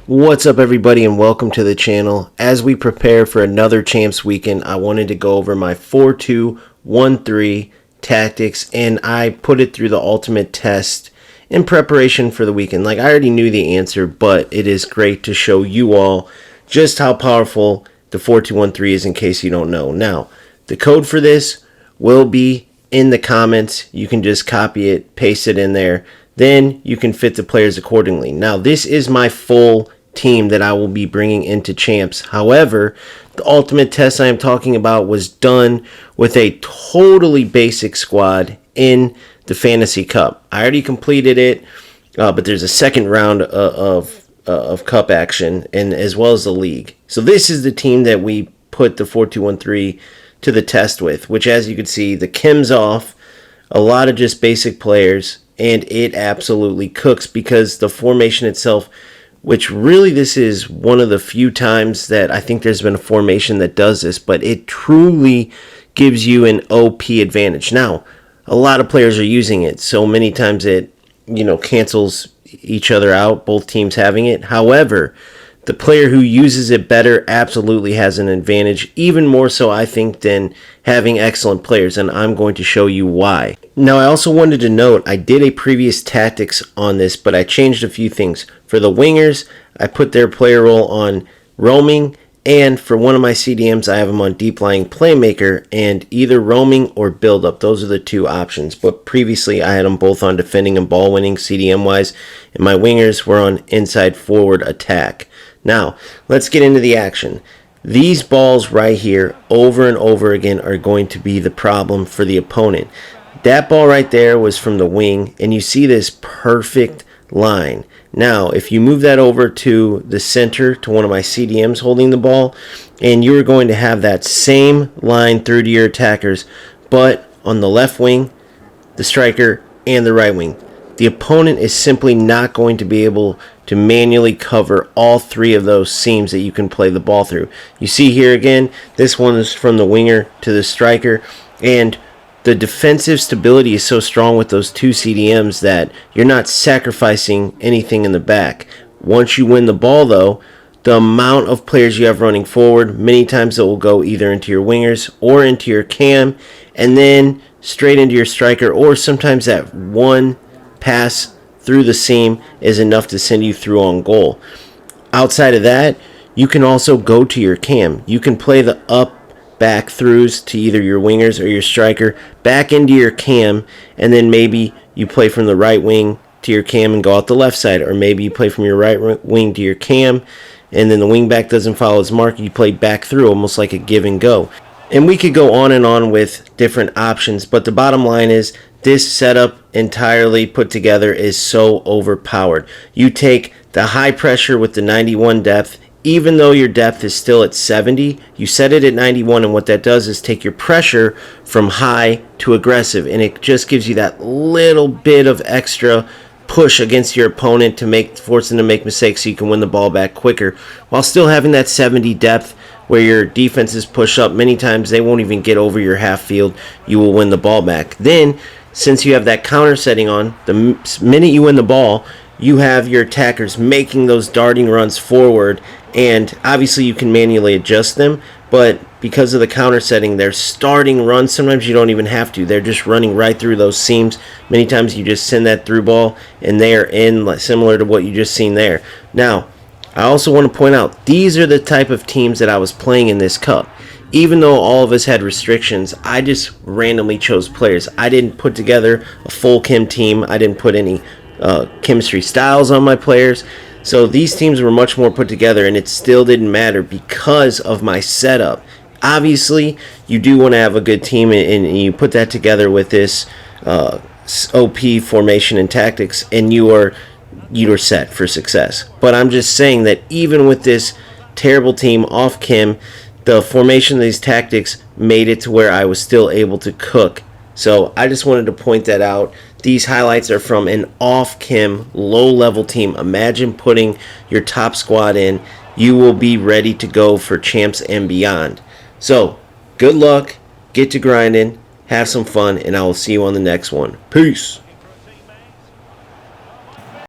What's up, everybody, and welcome to the channel. As we prepare for another Champs weekend, I wanted to go over my 4-2-1-3 tactics, and I put it through the ultimate test in preparation for the weekend. Like, I already knew the answer, but it is great to show you all just how powerful the 4-2-1-3 is in case you don't know. Now, the code for this will be in the comments. You can just copy it, paste it in there. Then you can fit the players accordingly. Now, this is my full team that I will be bringing into Champs. However, the ultimate test I am talking about was done with a totally basic squad in the Fantasy Cup. I already completed it, but there's a second round of Cup action, and as well as the league. So this is the team that we put the 4-2-1-3 to the test with, which, as you can see, the Kim's off, a lot of just basic players, and it absolutely cooks because the formation itself, which really this is one of the few times that I think there's been a formation that does this, but it truly gives you an OP advantage. Now, a lot of players are using it, so many times it, cancels each other out, both teams having it. However, the player who uses it better absolutely has an advantage, even more so, I think, than having excellent players, and I'm going to show you why. Now, I also wanted to note, I did a previous tactics on this, but I changed a few things. For the wingers, I put their player role on roaming, and for one of my CDMs, I have them on deep lying playmaker and either roaming or build up. Those are the two options, but previously I had them both on defending and ball winning CDM-wise, and my wingers were on inside forward attack. Now, let's get into the action. These balls right here, over and over again, are going to be the problem for the opponent. That ball right there was from the wing, and you see this perfect line. Now, if you move that over to the center, to one of my CDMs holding the ball, and you're going to have that same line through to your attackers, but on the left wing, the striker, and the right wing. The opponent is simply not going to be able to manually cover all three of those seams that you can play the ball through. You see here again, this one is from the winger to the striker, and the defensive stability is so strong with those two CDMs that you're not sacrificing anything in the back. Once you win the ball, though, the amount of players you have running forward, many times it will go either into your wingers or into your cam, and then straight into your striker, or sometimes that one pass through the seam is enough to send you through on goal. Outside of that, you can also go to your cam. You can play the up back throughs to either your wingers or your striker back into your cam, and then maybe you play from the right wing to your cam and go out the left side, or maybe you play from your right wing to your cam and then the wing back doesn't follow his mark, you play back through, almost like a give and go. And we could go on and on with different options, but the bottom line is this setup entirely put together is so overpowered. You take the high pressure with the 91 depth, even though your depth is still at 70, you set it at 91, and what that does is take your pressure from high to aggressive, and it just gives you that little bit of extra push against your opponent to force them to make mistakes so you can win the ball back quicker, while still having that 70 depth where your defenses push up. Many times they won't even get over your half field. You will win the ball back. Then, since you have that counter setting on, the minute you win the ball, you have your attackers making those darting runs forward, and obviously you can manually adjust them, but because of the counter setting, they're starting runs. Sometimes you don't even have to. They're just running right through those seams. Many times you just send that through ball, and they are in, similar to what you just seen there. Now, I also want to point out, these are the type of teams that I was playing in this cup. Even though all of us had restrictions, I just randomly chose players. I didn't put together a full chem team. I didn't put any chemistry styles on my players. So these teams were much more put together, and it still didn't matter because of my setup. Obviously, you do want to have a good team, and you put that together with this OP formation and tactics, and you are set for success. But I'm just saying that even with this terrible team off chem, the formation of these tactics made it to where I was still able to cook. So I just wanted to point that out. These highlights are from an off-chem, low-level team. Imagine putting your top squad in. You will be ready to go for champs and beyond. So, good luck, get to grinding, have some fun, and I will see you on the next one. Peace.